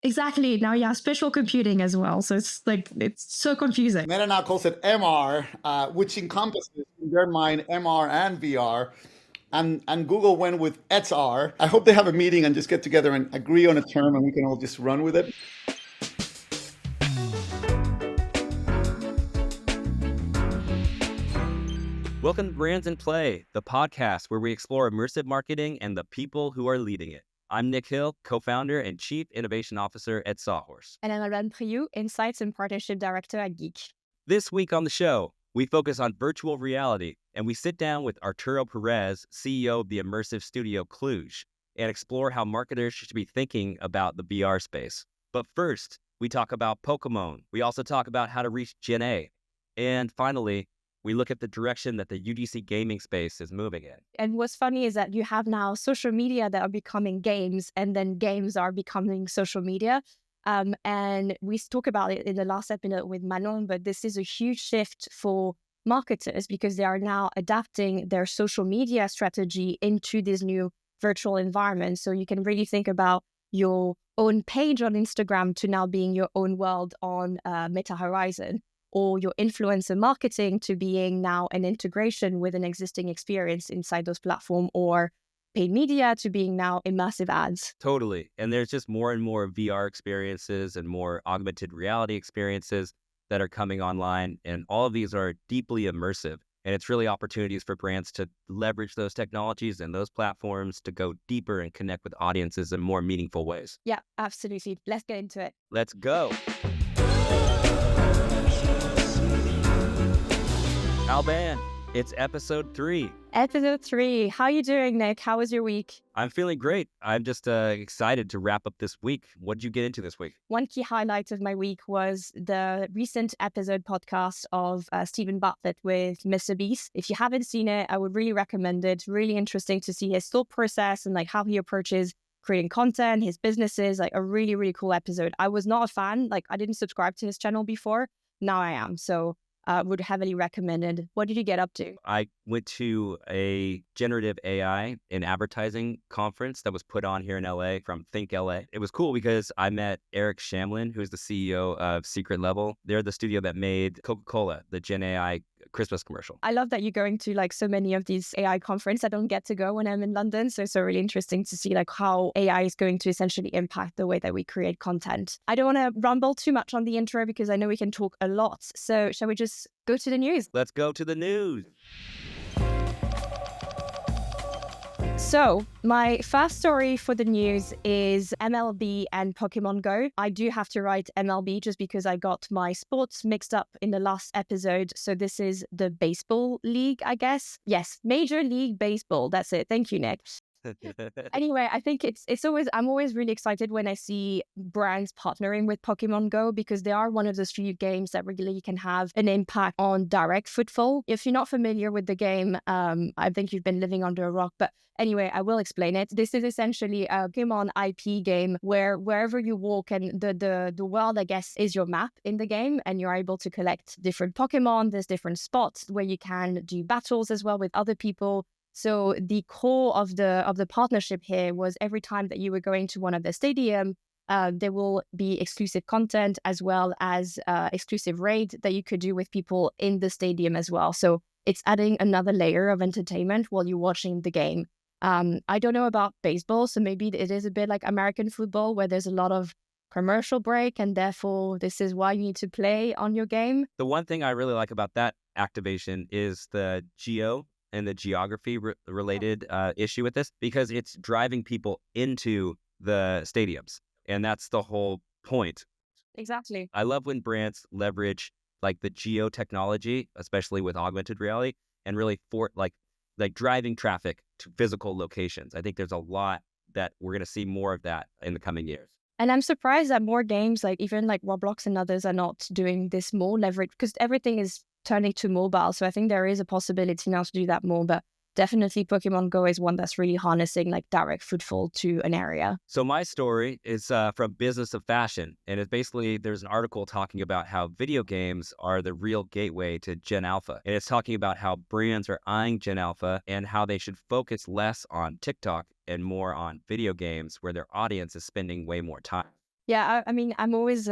Exactly. Now you have special computing as well. So it's so confusing. Meta now calls it MR, which encompasses in their mind MR and VR. And Google went with XR. I hope they have a meeting and just get together and agree on a term and we can all just run with it. Welcome to Brands in Play, the podcast where we explore immersive marketing and the people who are leading it. I'm Nic Hill, co-founder and chief innovation officer at Sawhorse. And I'm Albane Prioux, Insights and Partnership Director at Geek. This week on the show, we focus on virtual reality, and we sit down with Arturo Perez, CEO of the immersive studio Kluge, and explore how marketers should be thinking about the VR space. But first, we talk about Pokemon. We also talk about how to reach Gen A. And finally, we look at the direction that the UGC gaming space is moving in. And what's funny is that you have now social media that are becoming games, and then games are becoming social media. And we talk about it in the last episode with Manon, but this is a huge shift for marketers because they are now adapting their social media strategy into this new virtual environment. So you can really think about your own page on Instagram to now being your own world on Meta Horizon, or your influencer marketing to being now an integration with an existing experience inside those platforms, or paid media to being now immersive ads. Totally. And there's just more and more VR experiences and more augmented reality experiences that are coming online. And all of these are deeply immersive. And it's really opportunities for brands to leverage those technologies and those platforms to go deeper and connect with audiences in more meaningful ways. Yeah, absolutely. Let's get into it. Let's go. Albane, it's episode 3. Episode 3. How you doing, Nick? How was your week? I'm feeling great. I'm just excited to wrap up this week. What did you get into this week? One key highlight of my week was the recent episode podcast of Stephen Bartlett with Mr. Beast. If you haven't seen it, I would really recommend it. Really interesting to see his thought process and like how he approaches creating content, his businesses, like a really, really cool episode. I was not a fan. Like I didn't subscribe to his channel before. Now I am. So would heavily recommend it. What did you get up to? I went to a generative AI in advertising conference that was put on here in LA from Think LA. It was cool because I met Eric Shamlin, who's the CEO of Secret Level. They're the studio that made Coca-Cola, the Gen AI Christmas commercial. I love that you're going to like so many of these AI conferences. I don't get to go when I'm in London. So it's really interesting to see like how AI is going to essentially impact the way that we create content. I don't want to rumble too much on the intro because I know we can talk a lot. So shall we just go to the news? Let's go to the news. So my first story for the news is MLB and Pokemon Go. I do have to write MLB just because I got my sports mixed up in the last episode. So this is the baseball league, I guess. Yes, Major League Baseball. That's it. Thank you, Nick. Anyway, I think I'm always really excited when I see brands partnering with Pokemon Go because they are one of those few games that really can have an impact on direct footfall. If you're not familiar with the game, I think you've been living under a rock. But anyway, I will explain it. This is essentially a Pokemon IP game where wherever you walk and the world, I guess, is your map in the game, and you're able to collect different Pokemon. There's different spots where you can do battles as well with other people. So the core of the partnership here was every time that you were going to one of the stadium, there will be exclusive content as well as exclusive raid that you could do with people in the stadium as well. So it's adding another layer of entertainment while you're watching the game. I don't know about baseball, so maybe it is a bit like American football where there's a lot of commercial break, and therefore this is why you need to play on your game. The one thing I really like about that activation is the geo and the geography related issue with this, because it's driving people into the stadiums. And that's the whole point. Exactly. I love when brands leverage like the geo technology, especially with augmented reality, and really for like driving traffic to physical locations. I think there's a lot that we're going to see more of that in the coming years. And I'm surprised that more games, like even like Roblox and others, are not doing this more leverage because everything is turning to mobile. So I think there is a possibility now to do that more. But definitely Pokemon Go is one that's really harnessing like direct footfall to an area. So my story is from Business of Fashion. And it's basically, there's an article talking about how video games are the real gateway to Gen Alpha. And it's talking about how brands are eyeing Gen Alpha and how they should focus less on TikTok and more on video games where their audience is spending way more time. Yeah, I mean, I always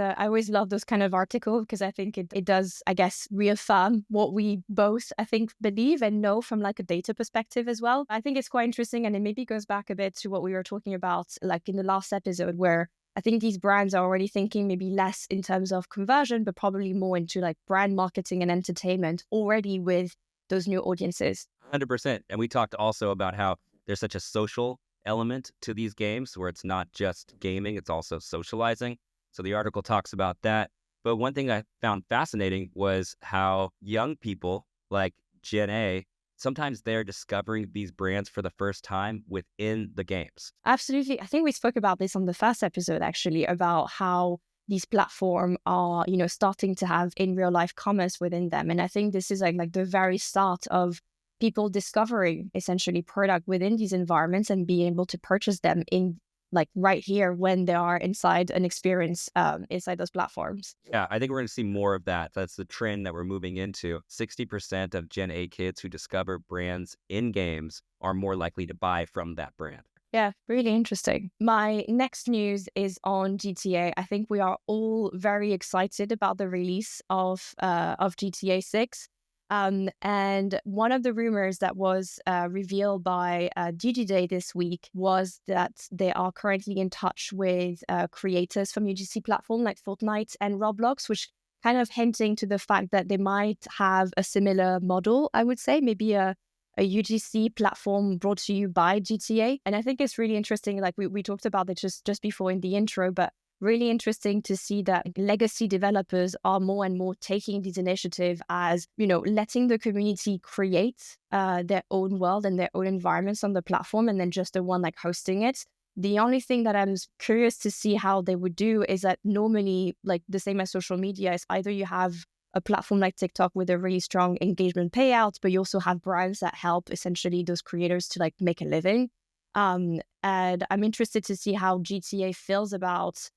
love those kind of articles because I think it does, I guess, reaffirm what we both, I think, believe and know from like a data perspective as well. I think it's quite interesting, and it maybe goes back a bit to what we were talking about, like in the last episode, where I think these brands are already thinking maybe less in terms of conversion, but probably more into like brand marketing and entertainment already with those new audiences. 100%. And we talked also about how there's such a social element to these games where it's not just gaming, it's also socializing. So the article talks about that. But one thing I found fascinating was how young people like Gen A, sometimes they're discovering these brands for the first time within the games. Absolutely. I think we spoke about this on the first episode, actually, about how these platforms are, starting to have in real life commerce within them. And I think this is like the very start of people discovering essentially product within these environments and being able to purchase them in like right here when they are inside an experience inside those platforms. Yeah, I think we're going to see more of that. That's the trend that we're moving into. 60% of Gen A kids who discover brands in games are more likely to buy from that brand. Yeah, really interesting. My next news is on GTA. I think we are all very excited about the release of GTA 6. And one of the rumors that was revealed by DigiDay this week was that they are currently in touch with creators from UGC platform like Fortnite and Roblox, which kind of hinting to the fact that they might have a similar model, I would say, maybe a UGC platform brought to you by GTA. And I think it's really interesting. Like we talked about it just before in the intro, but really interesting to see that legacy developers are more and more taking these initiatives as, letting the community create their own world and their own environments on the platform, and then just the one like hosting it. The only thing that I'm curious to see how they would do is that normally, like the same as social media, is either you have a platform like TikTok with a really strong engagement payout, but you also have brands that help essentially those creators to like make a living. And I'm interested to see how GTA feels about,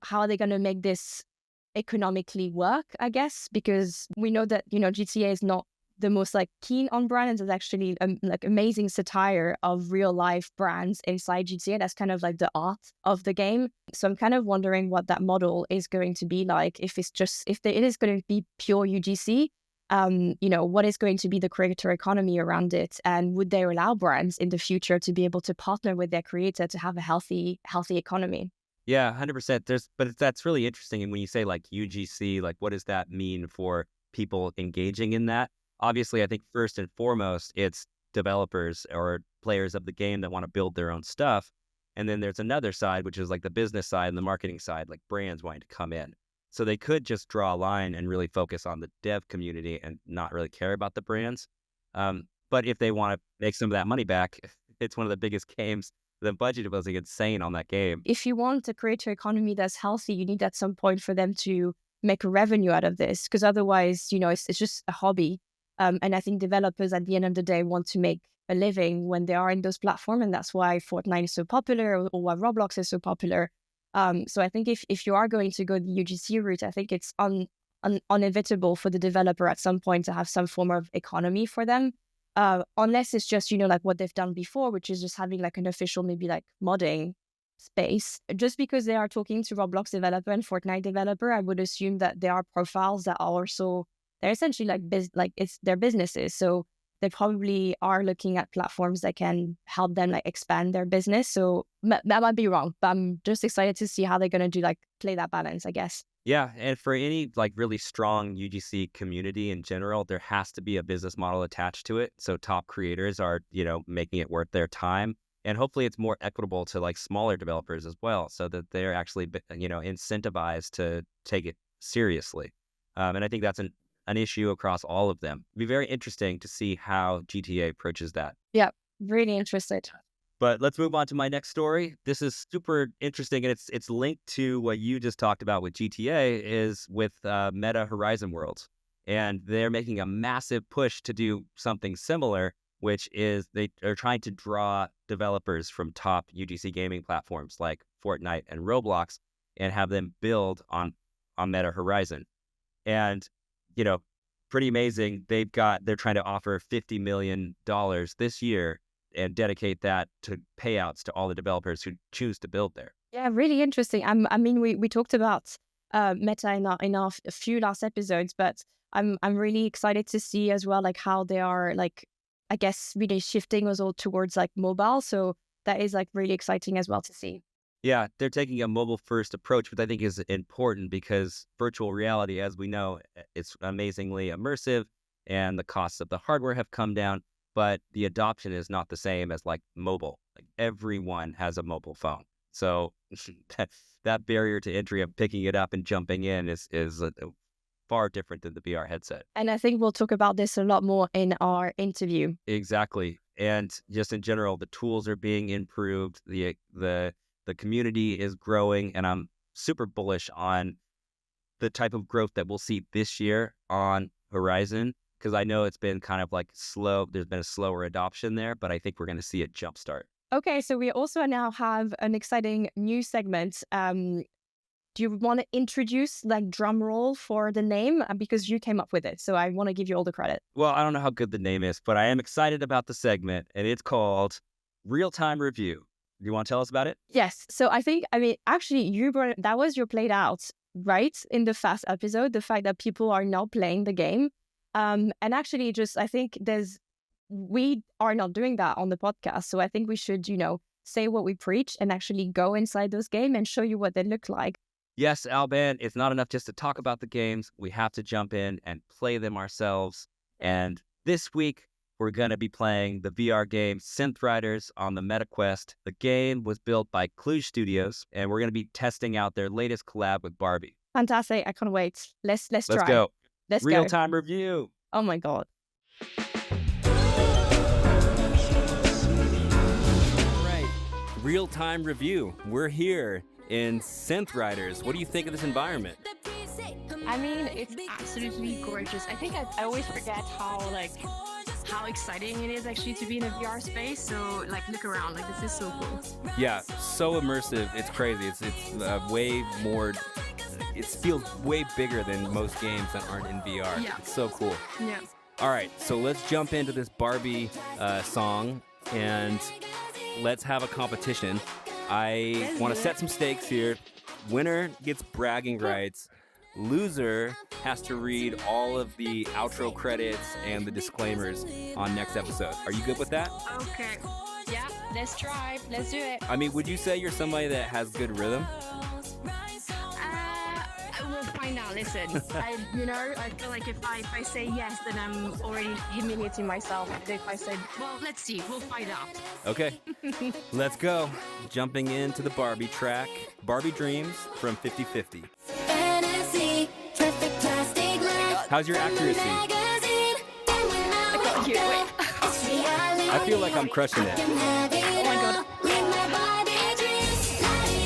how are they going to make this economically work, I guess, because we know that, GTA is not the most like keen on brands. It's actually like amazing satire of real life brands inside GTA. That's kind of like the art of the game. So I'm kind of wondering what that model is going to be like. If it is going to be pure UGC, what is going to be the creator economy around it, and would they allow brands in the future to be able to partner with their creator to have a healthy economy? Yeah, 100%. That's really interesting. And when you say like UGC, like what does that mean for people engaging in that? Obviously, I think first and foremost, it's developers or players of the game that want to build their own stuff. And then there's another side, which is like the business side and the marketing side, like brands wanting to come in. So they could just draw a line and really focus on the dev community and not really care about the brands. But if they want to make some of that money back, it's one of the biggest games. The budget was like insane on that game. If you want a creator economy that's healthy, you need at some point for them to make a revenue out of this, because otherwise, it's just a hobby. And I think developers at the end of the day want to make a living when they are in those platforms. And that's why Fortnite is so popular, or why Roblox is so popular. So I think if you are going to go the UGC route, I think it's inevitable for the developer at some point to have some form of economy for them. Unless it's just, like what they've done before, which is just having like an official, maybe like modding space. Just because they are talking to Roblox developer and Fortnite developer, I would assume that there are profiles that are also, they're essentially like it's their businesses. So they probably are looking at platforms that can help them like expand their business. So that might be wrong, but I'm just excited to see how they're going to play that balance, I guess. Yeah, and for any like really strong UGC community in general, there has to be a business model attached to it. So top creators are, making it worth their time. And hopefully it's more equitable to like smaller developers as well, so that they're actually, incentivized to take it seriously. And I think that's an issue across all of them. It'd be very interesting to see how GTA approaches that. Yeah, really interested. But let's move on to my next story. This is super interesting, and it's linked to what you just talked about with GTA, is with Meta Horizon Worlds. And they're making a massive push to do something similar, which is they are trying to draw developers from top UGC gaming platforms like Fortnite and Roblox and have them build on Meta Horizon. And, pretty amazing. They're trying to offer $50 million this year and dedicate that to payouts to all the developers who choose to build there. Yeah, really interesting. I mean, we talked about Meta in our few last episodes, but I'm really excited to see as well like how they are like, I guess, really shifting us all towards like mobile. So that is like really exciting as well to see. Yeah, they're taking a mobile first approach, which I think is important because virtual reality, as we know, it's amazingly immersive and the costs of the hardware have come down, but the adoption is not the same as like mobile. Like everyone has a mobile phone. So that barrier to entry of picking it up and jumping in is far different than the VR headset. And I think we'll talk about this a lot more in our interview. Exactly. And just in general, the tools are being improved. The community is growing, and I'm super bullish on the type of growth that we'll see this year on Horizon, because I know it's been kind of like slow. There's been a slower adoption there, but I think we're going to see it jumpstart. Okay, so we also now have an exciting new segment. Do you want to introduce like drum roll for the name? Because you came up with it, so I want to give you all the credit. Well, I don't know how good the name is, but I am excited about the segment, and it's called Real Time Review. Do you want to tell us about it? Yes. So I mean, actually, that was your played out, right? In the Fast episode, the fact that people are now playing the game. And actually, I think we are not doing that on the podcast. So I think we should, say what we preach and actually go inside those games and show you what they look like. Yes, Albane, it's not enough just to talk about the games. We have to jump in and play them ourselves. And this week, we're going to be playing the VR game Synth Riders on the MetaQuest. The game was built by Kluge Studios, and we're going to be testing out their latest collab with Barbie. Fantastic. I can't wait. Let's try. Let's go. Let's Real go. time review. Oh my God. All right. Real time review. We're here in Synth Riders. What do you think of this environment? I mean, it's absolutely gorgeous. I think I always forget how exciting it is actually to be in a VR space. So like, look around, like this is so cool. Yeah, so immersive. It's crazy. It's way more. It feels way bigger than most games that aren't in VR. Yeah. It's so cool. Yeah. All right, so let's jump into this Barbie song and let's have a competition. I want to set some stakes here. Winner gets bragging rights. Loser has to read all of the outro credits and the disclaimers on next episode. Are you good with that? Okay. Yeah, let's try. Let's do it. I mean, would you say you're somebody that has good rhythm? We'll find out. Listen, I feel like if I say yes, then I'm already humiliating myself. If I said, well, let's see, we'll find out. Okay, let's go. Jumping into the Barbie track, Barbie Dreams from 50/50. How's your accuracy? I got you. Wait. I feel like I'm crushing it. Oh my God.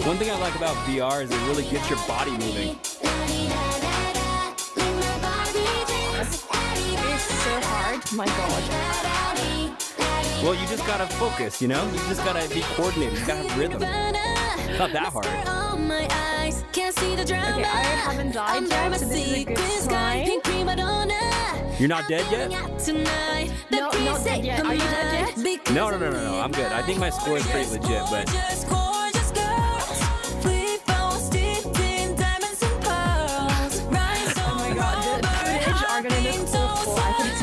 One thing I like about VR is it really gets your body moving. It's so hard. My God. Well, you just gotta focus, you just gotta be coordinated. You gotta have rhythm. It's not that hard. Okay, I haven't died yet, so this is a good sign. You're not dead yet? No, not dead yet. Are you dead yet? No. I'm good. I think my score is pretty legit, but Oh my God, the footage are gonna look awful. I think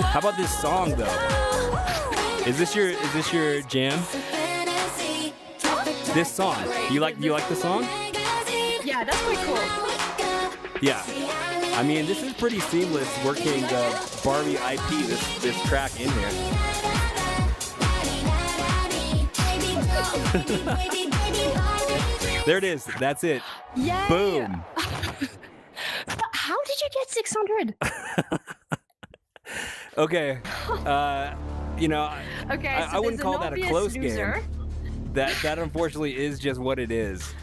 how about this song though? Is this your jam? This song. You like the song? yeah, that's quite cool. Yeah. I mean, this is pretty seamless working the Barbie IP, this track in here. There it is. That's it. Yay! Boom. How did you get 600? Okay. Okay, I wouldn't call that a close loser. game. That unfortunately is just what it is.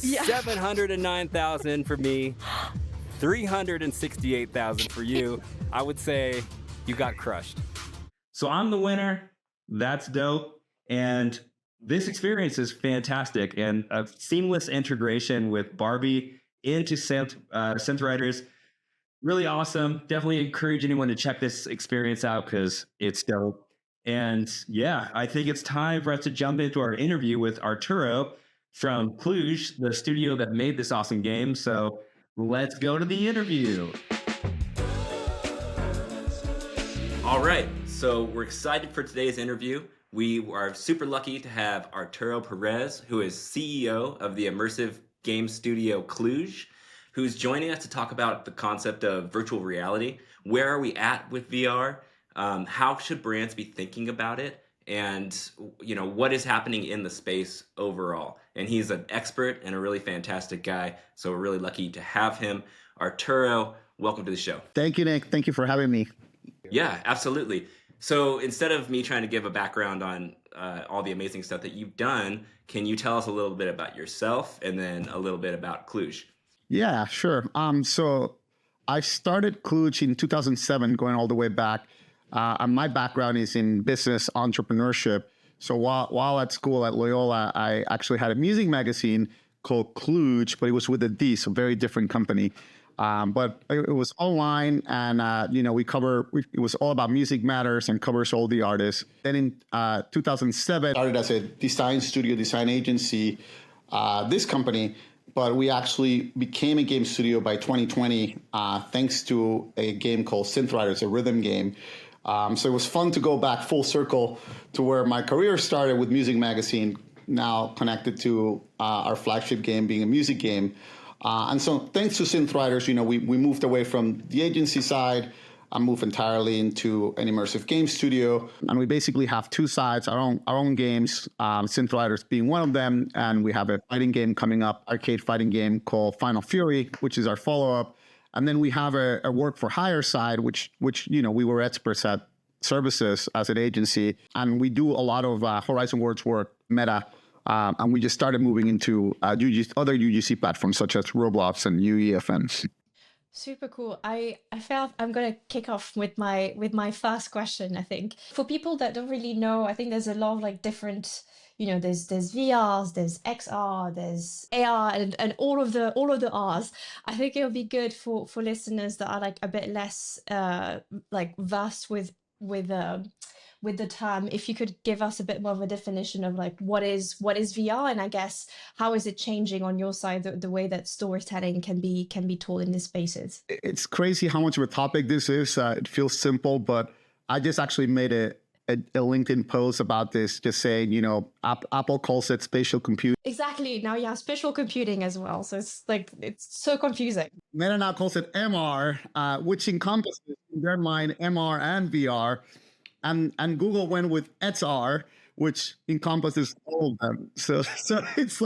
Yeah. 709,000 for me, 368,000 for you. I would say you got crushed. So I'm the winner. That's dope. And this experience is fantastic, and a seamless integration with Barbie into Synth Riders. Really awesome. Definitely encourage anyone to check this experience out because it's dope. And yeah, I think it's time for us to jump into our interview with Arturo from Kluge, the studio that made this awesome game. So let's go to the interview. All right, so we're excited for today's interview. We are super lucky to have Arturo Perez, who is CEO of the immersive game studio Kluge, who's joining us to talk about the concept of virtual reality. Where are we at with VR? How should brands be thinking about it? And what is happening in the space overall? And he's an expert and a really fantastic guy, so we're really lucky to have him. Arturo, welcome to the show. Thank you, Nick. Thank you for having me. Yeah, absolutely. So instead of me trying to give a background on all the amazing stuff that you've done, can you tell us a little bit about yourself and then a little bit about Kluge? Yeah, sure. So I started Kluge in 2007, going all the way back. And my background is in business entrepreneurship. So while at school at Loyola, I actually had a music magazine called Kluge, but it was with a D, so very different company. But it was online, and it was all about music matters and covers all the artists. Then in 2007, started as a design studio, design agency, this company, but we actually became a game studio by 2020, thanks to a game called Synth Riders, a rhythm game. So it was fun to go back full circle to where my career started with Music Magazine, now connected to our flagship game being a music game. And so thanks to Synth Riders, we moved away from the agency side. I moved entirely into an immersive game studio. And we basically have two sides, our own games, Synth Riders being one of them. And we have a fighting game coming up, arcade fighting game called Final Fury, which is our follow-up. And then we have a work for hire side, which we were experts at services as an agency. And we do a lot of Horizon Worlds work, Meta. And we just started moving into other UGC platforms such as Roblox and UEFN. Super cool. I felt I'm gonna kick off with my first question. I think for people that don't really know, I think there's a lot of different, there's VRs, there's XR, there's AR, and all of the Rs. I think it'll be good for listeners that are a bit less versed with the term, if you could give us a bit more of a definition of what is VR, and I guess how is it changing on your side, the way that storytelling can be told in these spaces. It's crazy how much of a topic this is. It feels simple, but I just actually made a LinkedIn post about this, just saying, Apple calls it spatial computing. Exactly. Now you have spatial computing as well, so it's so confusing. Meta now calls it MR, which encompasses in their mind MR and VR. And Google went with XR, which encompasses all of them. So it's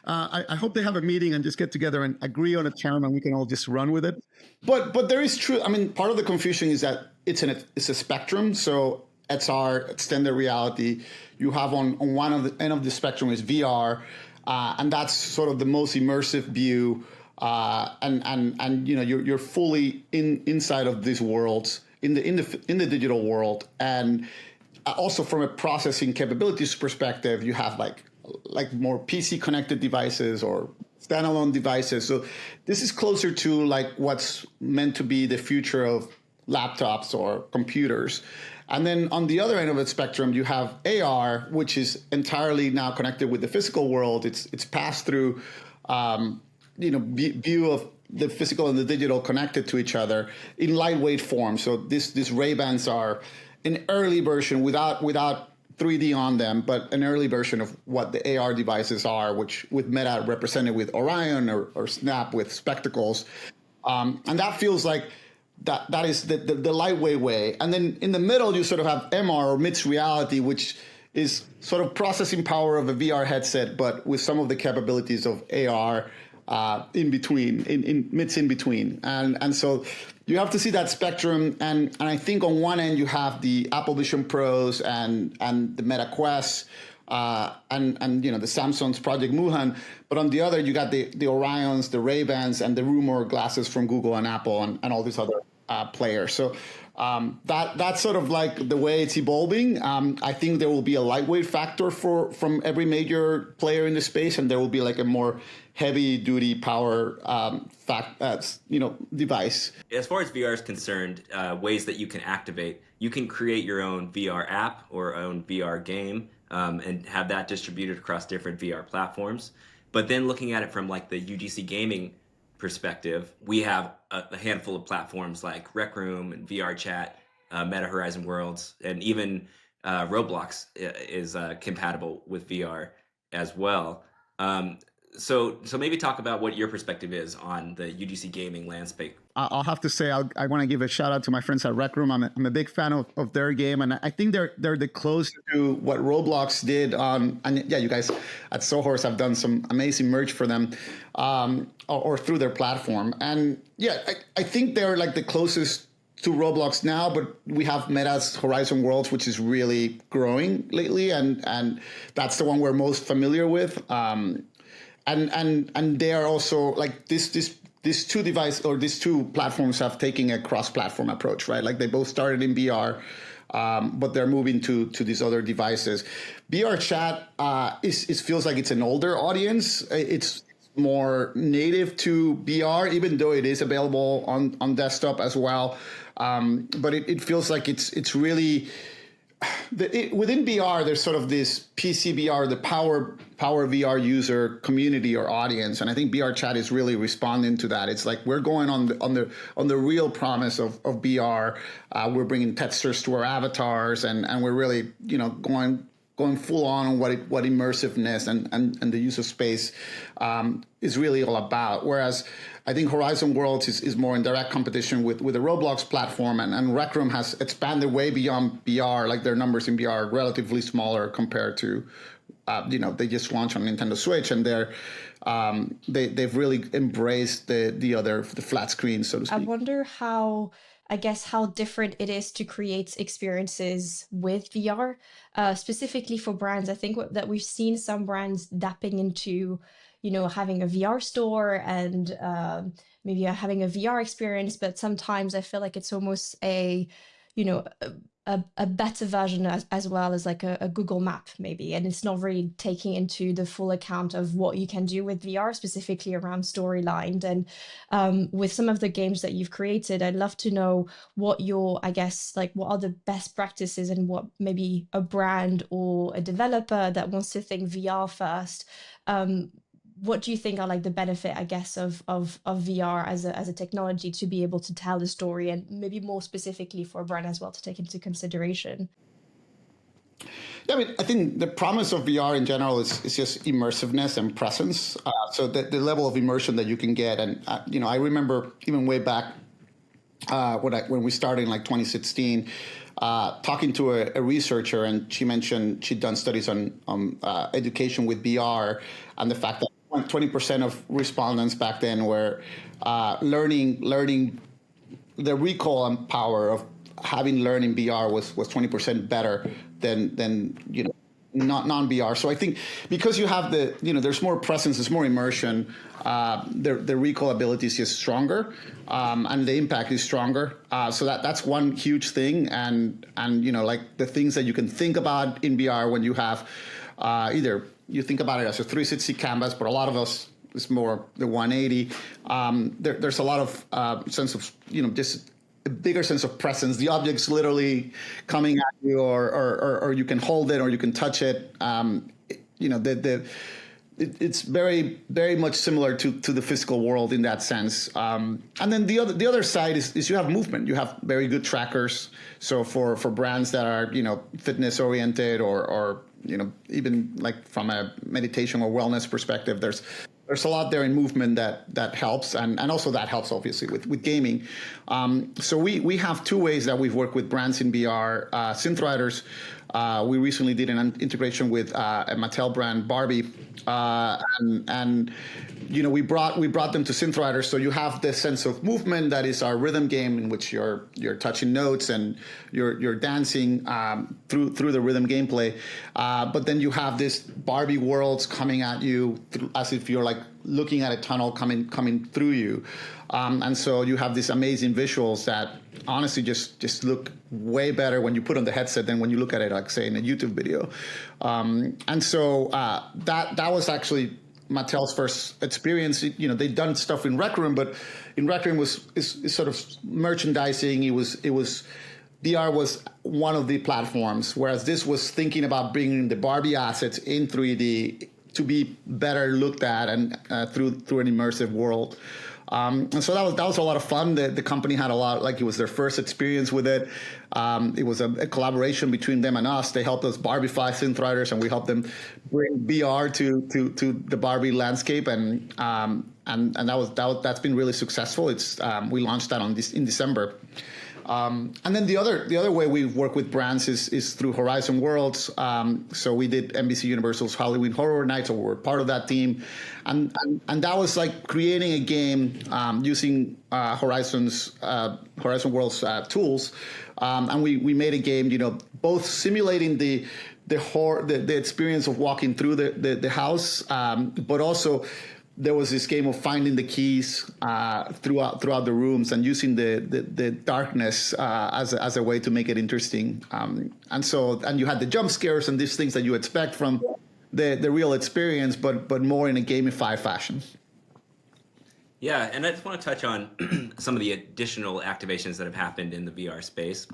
I hope they have a meeting and just get together and agree on a term, and we can all just run with it. But there is true. I mean, part of the confusion is that it's a spectrum. So XR, extended reality, you have on one of the end of the spectrum is VR, and that's sort of the most immersive view. And you're fully inside of these worlds. In the digital world, and also from a processing capabilities perspective, you have like more PC connected devices or standalone devices. So this is closer to what's meant to be the future of laptops or computers. And then on the other end of the spectrum, you have AR, which is entirely now connected with the physical world. It's passed through, view of the physical and the digital connected to each other in lightweight form. So these Ray-Bans are an early version without 3D on them, but an early version of what the AR devices are, which with Meta represented with Orion or Snap with spectacles. And that feels like that is the lightweight way. And then in the middle, you sort of have MR, or mixed reality, which is sort of processing power of a VR headset, but with some of the capabilities of AR in between, in between. And so you have to see that spectrum. And I think on one end you have the Apple Vision Pros and the Meta Quest, and the Samsung's Project Muhan. But on the other, you got the Orions, the Ray-Bans, and the Rumor glasses from Google and Apple and all these other players. So that's sort of the way it's evolving. I think there will be a lightweight factor from every major player in the space, and there will be a more heavy duty power device. As far as VR is concerned, ways that you can activate, you can create your own VR app or own VR game and have that distributed across different VR platforms. But then looking at it from like the UGC gaming perspective, we have a handful of platforms like Rec Room and VR Chat, Meta Horizon Worlds, and even Roblox is compatible with VR as well. So maybe talk about what your perspective is on the UGC gaming landscape. I'll have to say I want to give a shout out to my friends at Rec Room. I'm a big fan of their game, and I think they're the closest to what Roblox did on. And yeah, you guys at Sohorse have done some amazing merch for them, or through their platform. And yeah, I think they're like the closest to Roblox now, but we have Meta's Horizon Worlds, which is really growing lately, and that's the one we're most familiar with. And they are also like these two platforms have taken a cross-platform approach, right? Like they both started in VR, but they're moving to these other devices. VR Chat feels like it's an older audience. It's more native to VR, even though it is available on desktop as well. But it feels like it's really within VR. There's sort of this PC VR, the power VR user community or audience, and I think VR Chat is really responding to that. It's like we're going on the real promise of VR. We're bringing textures to our avatars, and we're really going full on what immersiveness and the use of space is really all about. Whereas I think Horizon Worlds is more in direct competition with the Roblox platform, and Rec Room has expanded way beyond VR. Like their numbers in VR are relatively smaller compared to, they just launched on Nintendo Switch, and they've really embraced the flat screen, so to speak. I wonder how different it is to create experiences with VR, specifically for brands. I think that we've seen some brands dapping into, having a VR store and maybe having a VR experience, but sometimes I feel like it's almost a better version as well as like a Google map maybe, and it's not really taking into the full account of what you can do with VR, specifically around storyline. And with some of the games that you've created, I'd love to know what what are the best practices, and what maybe a brand or a developer that wants to think VR first, what do you think are like the benefit, I guess, of VR as a technology to be able to tell the story, and maybe more specifically for a brand as well to take into consideration? Yeah, I mean, I think the promise of VR in general is just immersiveness and presence. So the level of immersion that you can get, and I remember even way back when we started in like 2016. Talking to a researcher, and she mentioned she'd done studies on education with VR, and the fact that 20% of respondents back then were learning the recall and power of having learning VR was 20% better than not non-VR. So I think because you have there's more presence, there's more immersion, the recall ability is just stronger, and the impact is stronger. So that's one huge thing, and like the things that you can think about in VR when you have either you think about it as a 360 canvas, but a lot of us it's more the 180. There's a lot of sense of just a bigger sense of presence. The object's literally coming at you, or you can hold it, or you can touch it. It's very, very much similar to the physical world in that sense. And then the other side is you have movement. You have very good trackers. So for brands that are fitness oriented, or even like from a meditation or wellness perspective, there's a lot there in movement that helps, and also that helps obviously with gaming. So we have two ways that we've worked with brands in VR. Synth Riders, we recently did an integration with a Mattel brand, Barbie, and we brought them to Synth Riders. So you have this sense of movement that is our rhythm game, in which you're touching notes and you're dancing through the rhythm gameplay. But then you have this Barbie worlds coming at you as if you're like looking at a tunnel coming through you. And so you have these amazing visuals that honestly just look way better when you put on the headset than when you look at it, like say in a YouTube video. And so that was actually Mattel's first experience. They'd done stuff in Rec Room, but in Rec Room is sort of merchandising. VR was one of the platforms, whereas this was thinking about bringing the Barbie assets in 3D to be better looked at and through an immersive world. And so that was a lot of fun. The company had a lot, like it was their first experience with it. It was a collaboration between them and us. They helped us Barbify Synth Riders, and we helped them bring VR to the Barbie landscape. And that's been really successful. We launched that in December. And then the other way we work with brands is through Horizon Worlds. So we did NBC Universal's Halloween Horror Nights, so we're part of that team, and that was like creating a game using Horizon Worlds tools, and we made a game, both simulating the experience of walking through the house, but also there was this game of finding the keys throughout the rooms and using the darkness as a way to make it interesting. And you had the jump scares and these things that you expect from the real experience, but more in a gamified fashion. Yeah, and I just want to touch on some of the additional activations that have happened in the VR space,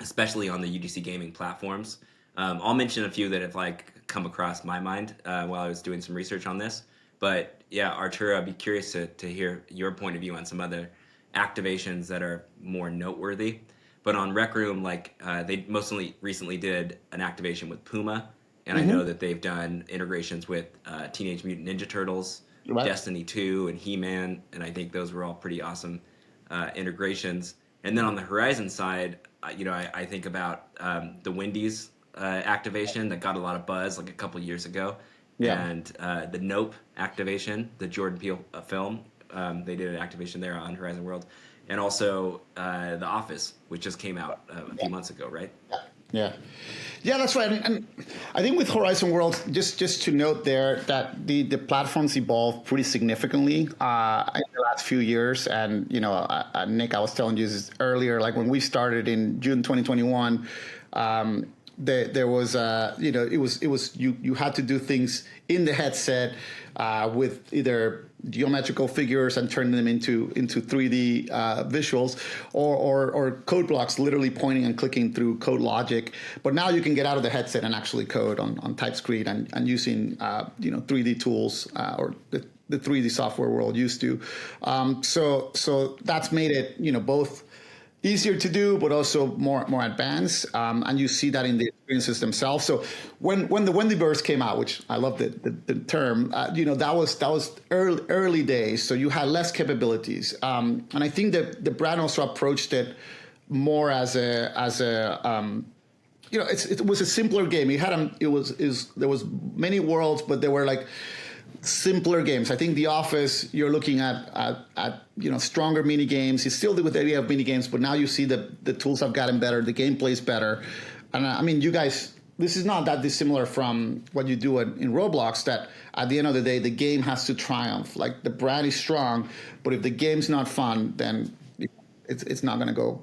especially on the UGC gaming platforms. I'll mention a few that have come across my mind while I was doing some research on this. But yeah, Arturo, I'd be curious to hear your point of view on some other activations that are more noteworthy. But on Rec Room, they mostly recently did an activation with Puma, and I know that they've done integrations with Teenage Mutant Ninja Turtles, right, Destiny 2, and He-Man, and I think those were all pretty awesome integrations. And then on the Horizon side, I think about the Wendy's activation that got a lot of buzz a couple years ago. Yeah. And the Nope activation, the Jordan Peele film, they did an activation there on Horizon World. And also The Office, which just came out a few months ago, right? Yeah, that's right. And I think with Horizon World, just to note there that the platforms evolved pretty significantly in the last few years. And, Nick, I was telling you this earlier, when we started in June 2021, there was it was you had to do things in the headset with either geometrical figures and turn them into 3D visuals or code blocks, literally pointing and clicking through code logic. But now you can get out of the headset and actually code on touchscreen and using 3D tools or the 3D software we're all used to. So that's made it both easier to do, but also more advanced, and you see that in the experiences themselves. So when the Wendyverse came out, which I love the term, that was early days. So you had less capabilities, and I think that the brand also approached it more as a it was a simpler game. There was many worlds, but they were simpler games. I think The Office, you're looking at stronger mini games. It's still with the idea of mini games, but now you see the tools have gotten better, the gameplay's better. And I mean, you guys, this is not that dissimilar from what you do in Roblox, that at the end of the day, the game has to triumph. The brand is strong, but if the game's not fun, then it's not going to go.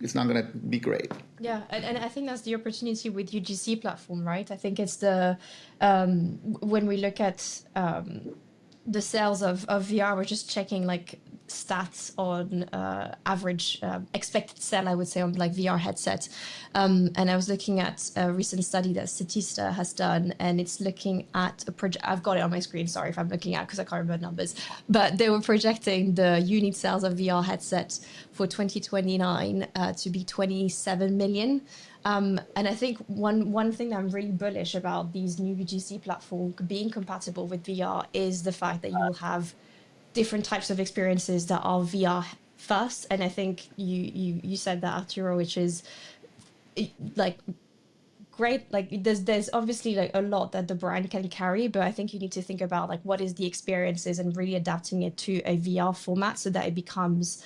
It's not going to be great. Yeah, and I think that's the opportunity with UGC platform, right? I think it's the when we look at the sales of VR, we're just checking stats on average expected sell, I would say, on VR headsets. And I was looking at a recent study that Statista has done, and it's looking at a project. I've got it on my screen. Sorry if I'm looking at because I can't remember numbers. But they were projecting the unit sales of VR headsets for 2029 to be 27 million. And I think one thing that I'm really bullish about these new UGC platforms being compatible with VR is the fact that you will have different types of experiences that are VR first. And I think you said that, Arturo, which is great. There's obviously a lot that the brand can carry, but I think you need to think about what is the experiences and really adapting it to a VR format so that it becomes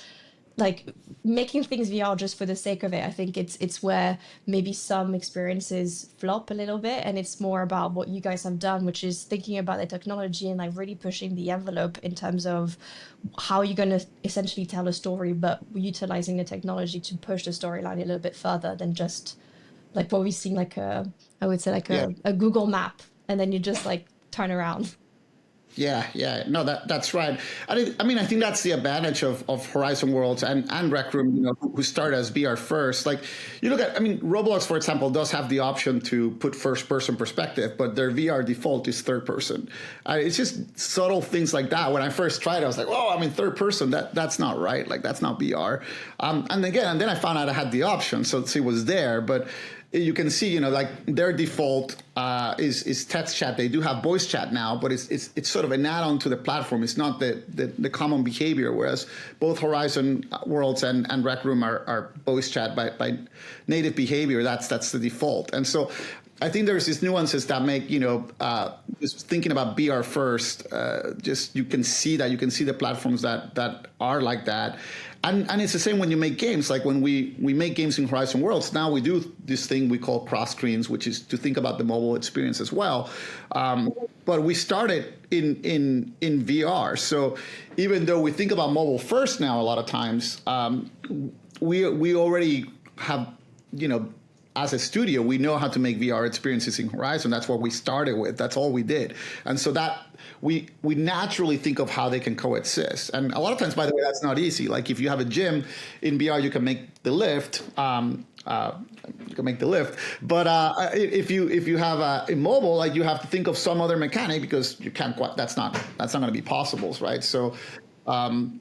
making things VR just for the sake of it. I think it's where maybe some experiences flop a little bit, and it's more about what you guys have done, which is thinking about the technology and really pushing the envelope in terms of how you're going to essentially tell a story, but utilizing the technology to push the storyline a little bit further than just what we've seen a Google map, and then you just turn around. Yeah. No, that's right. I mean, I think that's the advantage of Horizon Worlds and Rec Room, who started as VR first. Like, you look at, I mean, Roblox, for example, does have the option to put first person perspective, but their VR default is third person. It's just subtle things like that. When I first tried it, I was like, oh, I'm in third person. That's not right. Like, that's not VR. And then I found out I had the option, so it was there. But you can see, like their default is text chat. They do have voice chat now, but it's sort of an add-on to the platform. It's not the common behavior, whereas both Horizon Worlds and Rec Room are voice chat by native behavior. That's the default. And so I think there's these nuances that make, just thinking about VR first, just you can see the platforms that are like that. And it's the same when you make games. Like when we make games in Horizon Worlds, now we do this thing we call cross screens, which is to think about the mobile experience as well. But we started in VR. So even though we think about mobile first now, a lot of times, we already have, as a studio, we know how to make VR experiences in Horizon. That's what we started with. That's all we did. And so that we naturally think of how they can coexist. And a lot of times, by the way, that's not easy. Like if you have a gym in VR, you can make the lift. But if you have a mobile, like you have to think of some other mechanic because you can't quite. That's not going to be possible, right? So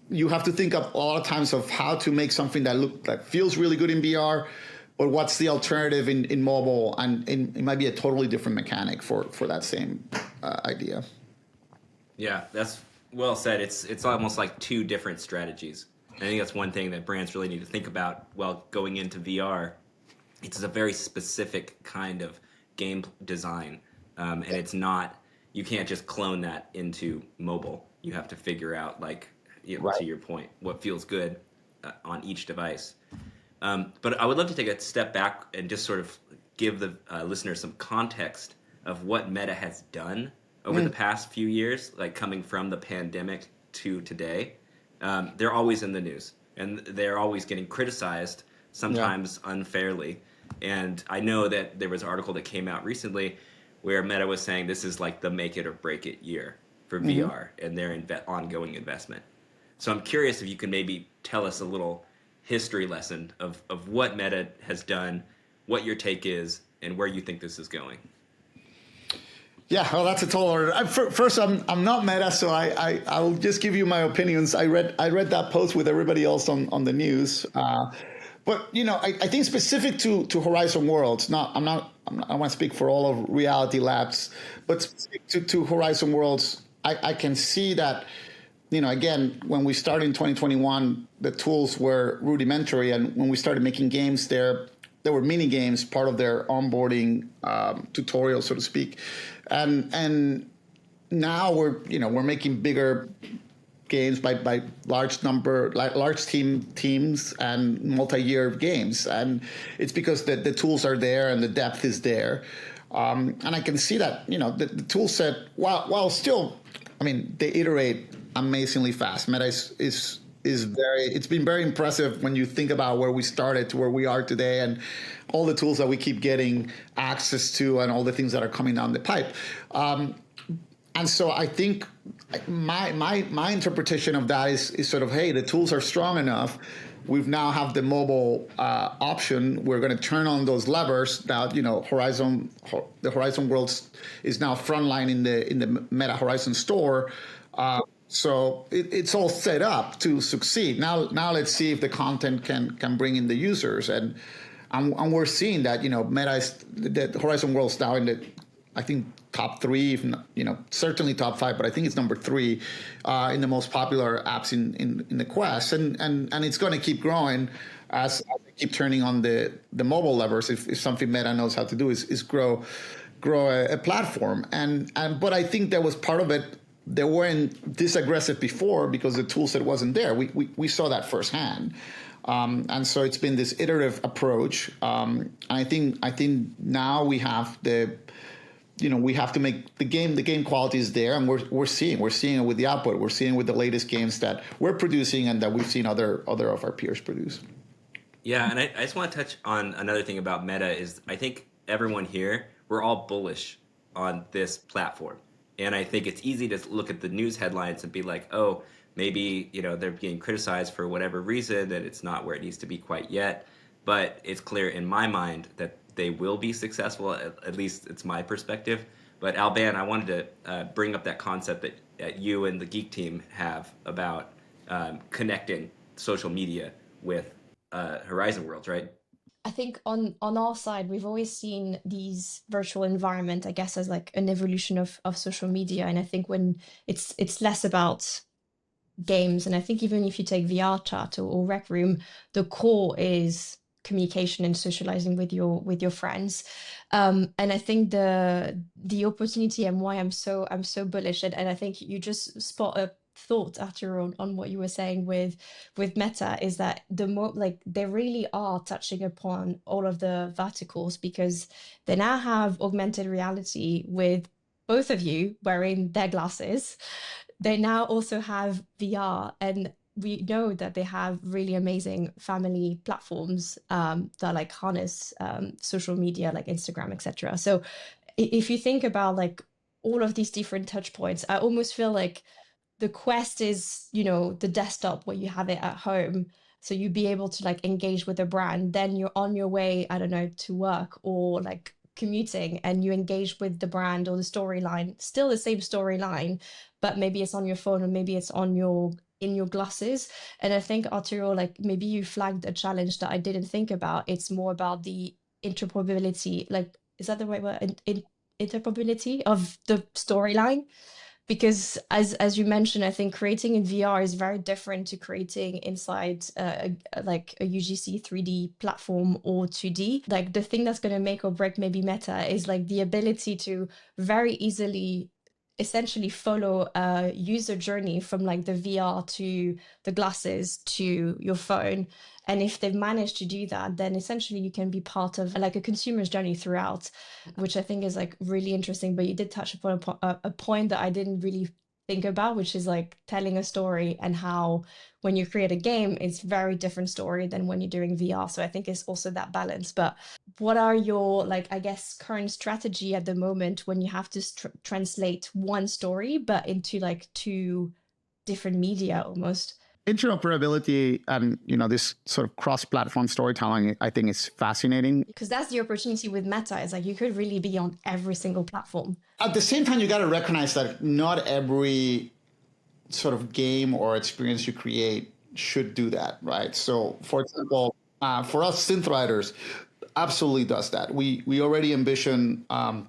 you have to think of a lot of times of how to make something that feels really good in VR. But what's the alternative in mobile? And it might be a totally different mechanic for that same idea. Yeah, that's well said. It's almost like two different strategies. I think that's one thing that brands really need to think about while going into VR. It's a very specific kind of game design, and it's not. You can't just clone that into mobile. You have to figure out, like, Right. to your point, what feels good on each device. But I would love to take a step back and just sort of give the listeners some context of what Meta has done over the past few years, like coming from the pandemic to today. They're always in the news, and they're always getting criticized, sometimes unfairly. And I know that there was an article that came out recently where Meta was saying this is like the make it or break it year for VR and their ongoing investment. So I'm curious if you can maybe tell us a little history lesson of what Meta has done, what your take is, and where you think this is going. Yeah, well, that's a tall order. First, I'm not Meta, so I'll just give you my opinions. I read that post with everybody else on the news, but I think specific to Horizon Worlds. I want to speak for all of Reality Labs, but specific to Horizon Worlds, I can see that. Again, when we started in 2021, the tools were rudimentary, and when we started making games, there were mini games, part of their onboarding tutorial, so to speak, and now we're making bigger games by large teams and multi-year games, and it's because the tools are there and the depth is there, and I can see that the tool set while still, they iterate amazingly fast. Meta is it's been very impressive when you think about where we started to where we are today and all the tools that we keep getting access to and all the things that are coming down the pipe. And so I think my interpretation of that is sort of, hey, the tools are strong enough. We've now have the mobile option. We're going to turn on those levers. Now, the Horizon Worlds is now frontline in the Meta Horizon store. So it's all set up to succeed. Now let's see if the content can bring in the users, and we're seeing that the Horizon Worlds now in the, I think, top 3, if not, certainly top 5, but I think it's number 3 in the most popular apps in the Quest, and it's going to keep growing as they keep turning on the mobile levers. If something Meta knows how to do is grow a platform, but I think that was part of it. They weren't this aggressive before because the tool set wasn't there. We saw that firsthand, and so it's been this iterative approach. I think now we have we have to make the game quality is there, and we're seeing it with the output. We're seeing it with the latest games that we're producing and that we've seen other of our peers produce. Yeah, and I just want to touch on another thing about Meta is I think everyone here, we're all bullish on this platform. And I think it's easy to look at the news headlines and be like, oh, maybe, they're being criticized for whatever reason, that it's not where it needs to be quite yet. But it's clear in my mind that they will be successful, at least it's my perspective. But Albane, I wanted to bring up that concept that you and the Geek team have about connecting social media with Horizon Worlds, right? I think on our side, we've always seen these virtual environment, I guess, as like an evolution of social media. And I think when it's less about games, and I think even if you take VR chat or Rec Room, the core is communication and socializing with your friends. And I think the opportunity and why I'm so bullish, and I think you just spot a thought after on what you were saying with Meta, is that like they really are touching upon all of the verticals, because they now have augmented reality with both of you wearing their glasses. They now also have VR, and we know that they have really amazing family platforms that like harness social media like Instagram, etc. So if you think about like all of these different touch points, I almost feel like the Quest is, the desktop where you have it at home. So you'd be able to like engage with a brand. Then you're on your way, I don't know, to work or like commuting, and you engage with the brand or the storyline, still the same storyline, but maybe it's on your phone or maybe it's in your glasses. And I think, Arturo, like maybe you flagged a challenge that I didn't think about. It's more about the interoperability, like, is that the right word? Interoperability of the storyline. Because as you mentioned, I think creating in VR is very different to creating inside like a UGC 3D platform or 2D. Like the thing that's going to make or break maybe Meta is like the ability to very easily essentially follow a user journey from like the VR to the glasses to your phone. And if they've managed to do that, then essentially you can be part of like a consumer's journey throughout, which I think is like really interesting. But you did touch upon a point that I didn't really think about, which is like telling a story, and how when you create a game, it's very different story than when you're doing VR. So I think it's also that balance. But what are your, like, I guess, current strategy at the moment when you have to translate one story, but into like two different media almost? Interoperability and this sort of cross-platform storytelling, I think, is fascinating, because that's the opportunity with Meta. Is like you could really be on every single platform. At the same time, you got to recognize that not every sort of game or experience you create should do that, right? So, for example, for us, Synth Riders absolutely does that. We already envision a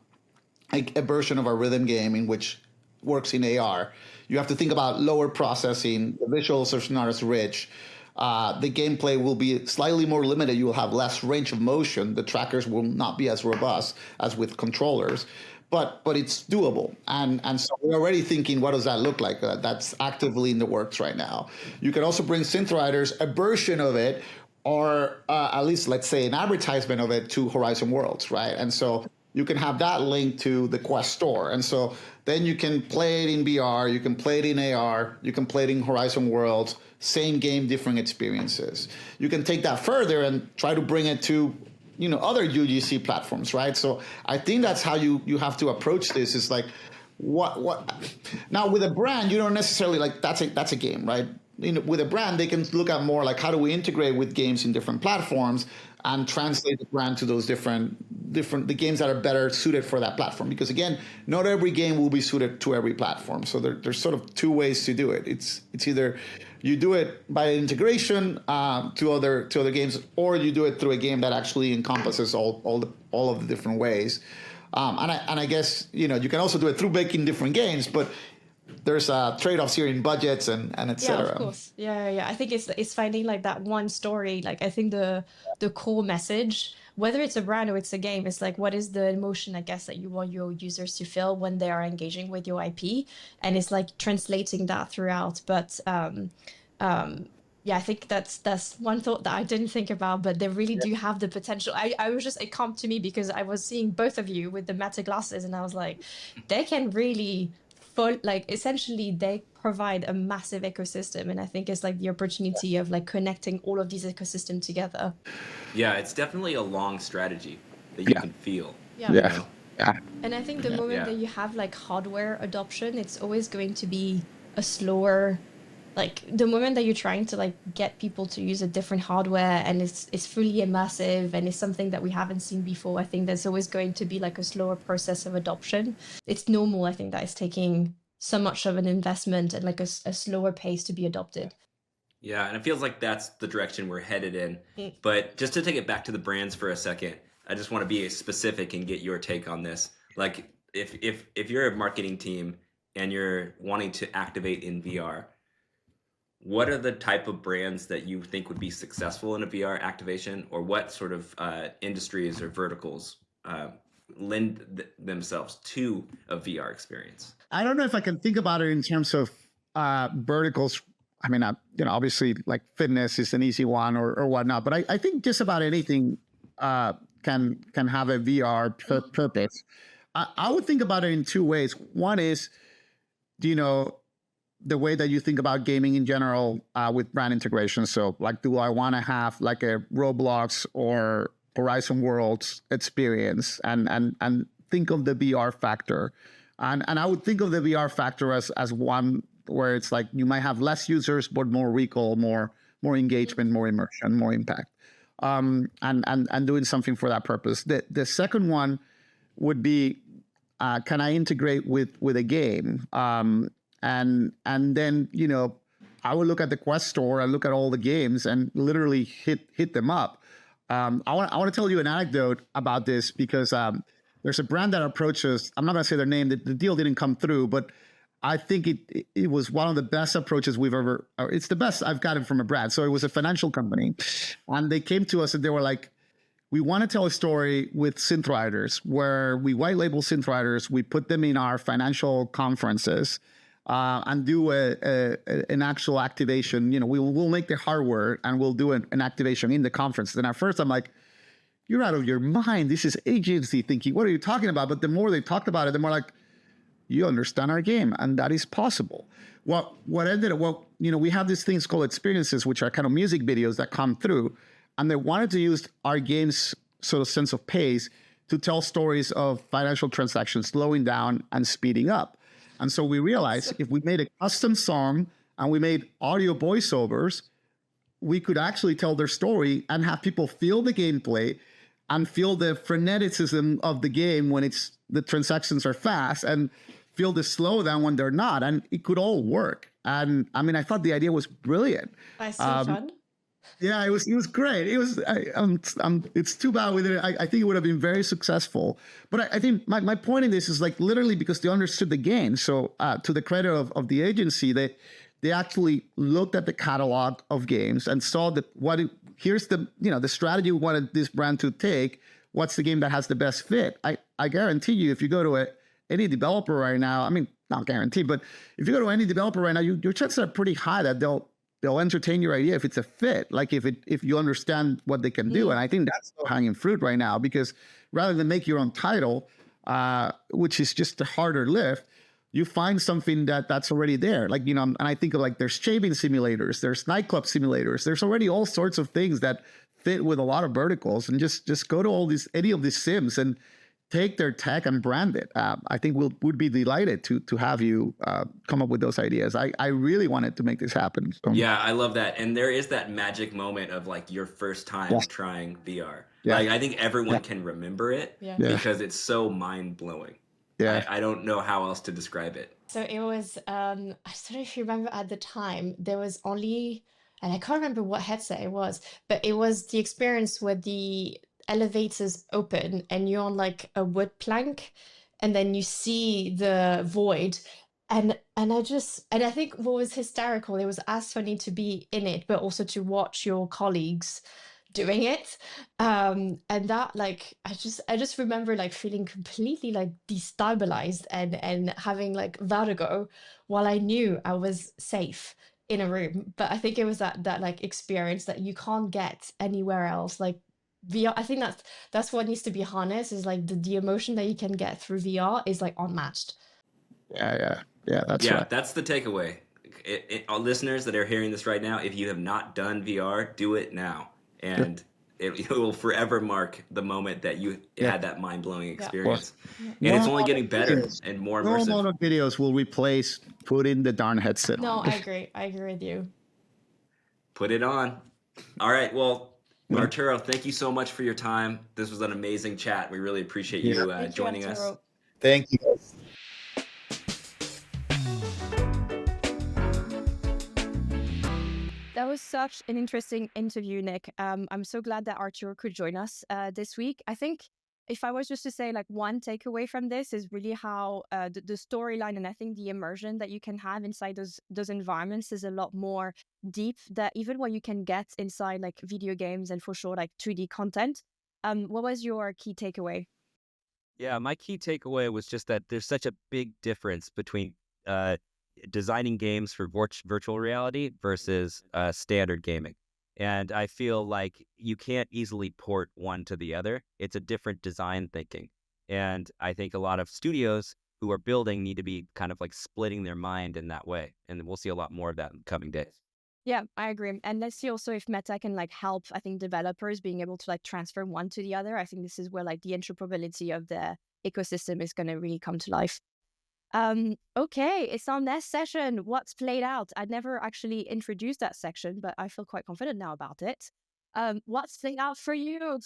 version of our rhythm game in which works in AR. You have to think about lower processing. The visuals are not as rich. The gameplay will be slightly more limited. You will have less range of motion. The trackers will not be as robust as with controllers, but it's doable. And so we're already thinking, what does that look like? That's actively in the works right now. You can also bring Synth Riders, a version of it, or at least, let's say, an advertisement of it to Horizon Worlds, right? And so you can have that linked to the Quest store. And so then you can play it in VR, you can play it in AR, you can play it in Horizon Worlds, same game, different experiences. You can take that further and try to bring it to other UGC platforms, right? So I think that's how you have to approach this. Is like, what now with a brand, you don't necessarily like that's a game, right? With a brand, they can look at more like, how do we integrate with games in different platforms and translate the brand to those different the games that are better suited for that platform. Because again, not every game will be suited to every platform. So there's sort of two ways to do it. It's either you do it by integration to other games, or you do it through a game that actually encompasses all of the different ways. And I guess you can also do it through making different games, but there's trade-offs here in budgets and et cetera. Yeah, of course. Yeah. I think it's finding like that one story. Like I think the core message, whether it's a brand or it's a game, is like, what is the emotion, I guess, that you want your users to feel when they are engaging with your IP, and it's like translating that throughout. But yeah, I think that's one thought that I didn't think about, but they really do have the potential. It come to me because I was seeing both of you with the Meta glasses, and I was like, they can really essentially they provide a massive ecosystem, and I think it's like the opportunity of like connecting all of these ecosystems together. Yeah, it's definitely a long strategy that you can feel. Yeah. Yeah. And I think the moment Yeah. that you have like hardware adoption, it's always going to be a slower, like the moment that you're trying to like get people to use a different hardware and it's fully immersive and it's something that we haven't seen before, I think there's always going to be like a slower process of adoption. It's normal, I think, that it's taking so much of an investment and like a slower pace to be adopted. Yeah, and it feels like that's the direction we're headed in. Mm. But just to take it back to the brands for a second, I just want to be specific and get your take on this. Like, if you're a marketing team and you're wanting to activate in VR, what are the type of brands that you think would be successful in a VR activation, or what sort of industries or verticals lend themselves to a VR experience? I don't know if I can think about it in terms of verticals. I mean, obviously, like fitness is an easy one or whatnot. But I think just about anything can have a VR purpose. I would think about it in two ways. One is, the way that you think about gaming in general with brand integration. So, like, do I want to have like a Roblox or Horizon Worlds experience, and think of the VR factor, and I would think of the VR factor as one where it's like you might have less users but more recall, more engagement, more immersion, more impact, and doing something for that purpose. The second one would be, can I integrate with a game? And then I would look at the Quest store and look at all the games and literally hit them up. I want to tell you an anecdote about this because there's a brand that approaches. I'm not going to say their name. The deal didn't come through, but I think it was one of the best approaches we've ever. Or it's the best I've gotten from a brand. So it was a financial company, and they came to us and they were like, "We want to tell a story with Synth Riders, where we white label Synth Riders, we put them in our financial conferences." And do an actual activation. We'll make the hardware and we'll do an activation in the conference. Then at first I'm like, you're out of your mind. This is agency thinking. What are you talking about? But the more they talked about it, the more like, you understand our game, and that is possible. We have these things called experiences, which are kind of music videos that come through, and they wanted to use our game's sort of sense of pace to tell stories of financial transactions slowing down and speeding up. And so we realized if we made a custom song and we made audio voiceovers, we could actually tell their story and have people feel the gameplay and feel the freneticism of the game when the transactions are fast, and feel the slowdown when they're not. And it could all work. And I mean, I thought the idea was brilliant. I see fun. Yeah, it was great. It was. It's too bad with it. I think it would have been very successful. But I think my point in this is like literally because they understood the game. So to the credit of the agency, they actually looked at the catalog of games and saw here's the strategy we wanted this brand to take. What's the game that has the best fit? I guarantee you, if you go to any developer right now, I mean, not guaranteed, but if you go to any developer right now, your chances are pretty high that they'll entertain your idea if it's a fit, like if you understand what they can do. And I think that's low hanging fruit right now, because rather than make your own title, which is just a harder lift, you find something that's already there. Like, and I think of like there's shaving simulators, there's nightclub simulators, there's already all sorts of things that fit with a lot of verticals, and just go to any of these sims and take their tech and brand it. I think would be delighted to have you come up with those ideas. I really wanted to make this happen. So. Yeah, I love that. And there is that magic moment of like your first time trying VR. Yeah. Like I think everyone can remember it because it's so mind blowing. Yeah, I don't know how else to describe it. So it was. I don't know if you remember at the time there was only, and I can't remember what headset it was, but it was the experience where the elevators open and you're on like a wood plank, and then you see the void, and I think what was hysterical, it was as funny to be in it but also to watch your colleagues doing it, and that like I just remember like feeling completely like destabilized and having like vertigo while I knew I was safe in a room. But I think it was that like experience that you can't get anywhere else. Like VR, I think that's what needs to be harnessed, is like the emotion that you can get through VR is like unmatched. Yeah, that's right. That's the takeaway. All listeners that are hearing this right now, if you have not done VR, do it now. And it will forever mark the moment that you had that mind-blowing experience. Yeah. And it's only getting better and more No immersive. amount of videos will replace putting the darn headset No, on. I agree with you. Put it on. All right. Well, Arturo, thank you so much for your time. This was an amazing chat. We really appreciate you joining us. Thank you. That was such an interesting interview, Nick. I'm so glad that Arturo could join us this week. I think if I was just to say like one takeaway from this is really how the storyline and I think the immersion that you can have inside those environments is a lot more deep than even what you can get inside like video games and for sure like 2D content. What was your key takeaway? Yeah, my key takeaway was just that there's such a big difference between designing games for virtual reality versus standard gaming. And I feel like you can't easily port one to the other. It's a different design thinking. And I think a lot of studios who are building need to be kind of like splitting their mind in that way. And we'll see a lot more of that in the coming days. Yeah, I agree. And let's see also if Meta can like help, I think, developers being able to like transfer one to the other. I think this is where like the interoperability of the ecosystem is going to really come to life. Okay, it's our next session. What's played out? I'd never actually introduced that section, but I feel quite confident now about it. What's played out for you?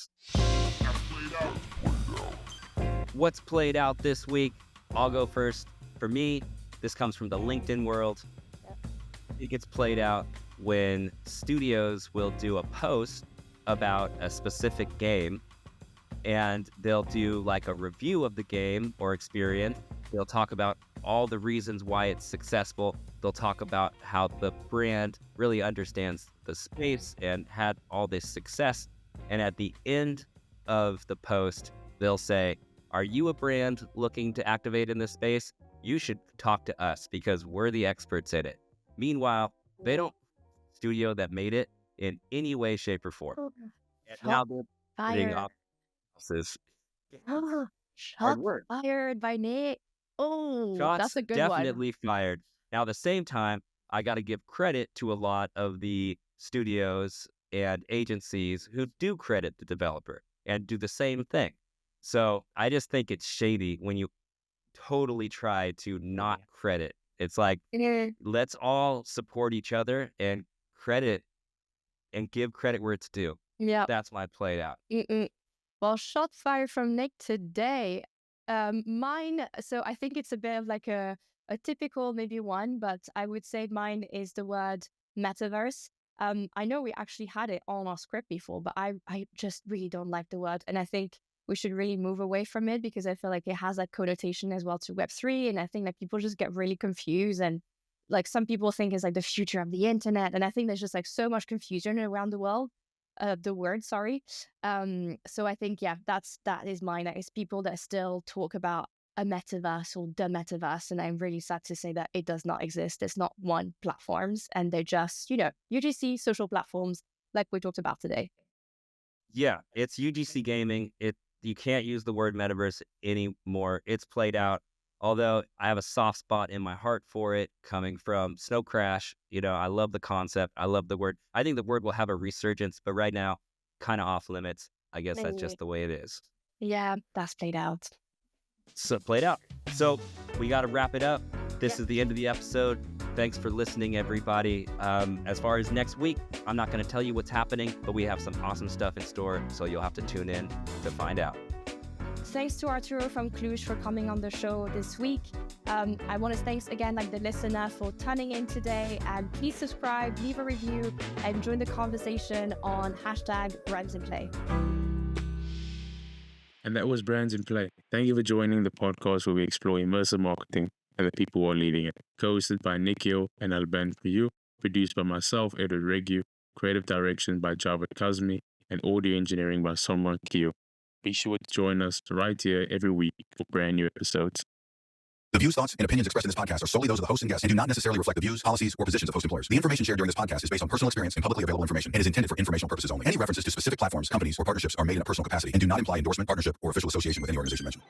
What's played out this week? I'll go first. For me, this comes from the LinkedIn world. It gets played out when studios will do a post about a specific game and they'll do like a review of the game or experience. They'll talk about all the reasons why it's successful. They'll talk about how the brand really understands the space and had all this success. And at the end of the post, they'll say, are you a brand looking to activate in this space? You should talk to us because we're the experts in it. Meanwhile, they don't studio that made it in any way, shape, or form. And now they're putting off houses. Shot fired by Nick. Oh, Shots that's a good definitely fired. Now, at the same time, I got to give credit to a lot of the studios and agencies who do credit the developer and do the same thing. So I just think it's shady when you totally try to not credit. It's like, let's all support each other and credit and give credit where it's due. Yeah. That's my played out. Well, shot fired from Nick today. Mine, so I think it's a bit of like a typical maybe one, but I would say mine is the word metaverse. I know we actually had it on our script before, but I just really don't like the word. And I think we should really move away from it because I feel like it has that connotation as well to Web3. And I think like people just get really confused and like some people think it's like the future of the internet. And I think there's just like so much confusion around the world. The word, sorry. So I think, yeah, that is mine. It's people that still talk about a metaverse or the metaverse. And I'm really sad to say that it does not exist. It's not one platforms and they're just, UGC social platforms like we talked about today. Yeah, it's UGC gaming. You can't use the word metaverse anymore. It's played out. Although I have a soft spot in my heart for it coming from Snow Crash. I love the concept. I love the word. I think the word will have a resurgence, but right now, kind of off limits. I guess that's just the way it is. Yeah, that's played out. So played out. So we got to wrap it up. This is the end of the episode. Thanks for listening, everybody. As far as next week, I'm not going to tell you what's happening, but we have some awesome stuff in store, so you'll have to tune in to find out. Thanks to Arturo from Kluge for coming on the show this week. I want to thanks again the listener for tuning in today, and please subscribe, leave a review, and join the conversation on #BrandsInPlay. And that was Brands in Play. Thank you for joining the podcast where we explore immersive marketing and the people who are leading it. Co-hosted by Nic Hill and Albane Prioux, produced by myself, Edward Regu, creative direction by Javed Kazmi, and audio engineering by Somran Kio. Be sure to join us right here every week for brand new episodes. The views, thoughts, and opinions expressed in this podcast are solely those of the host and guests and do not necessarily reflect the views, policies, or positions of host employers. The information shared during this podcast is based on personal experience and publicly available information and is intended for informational purposes only. Any references to specific platforms, companies, or partnerships are made in a personal capacity and do not imply endorsement, partnership, or official association with any organization mentioned.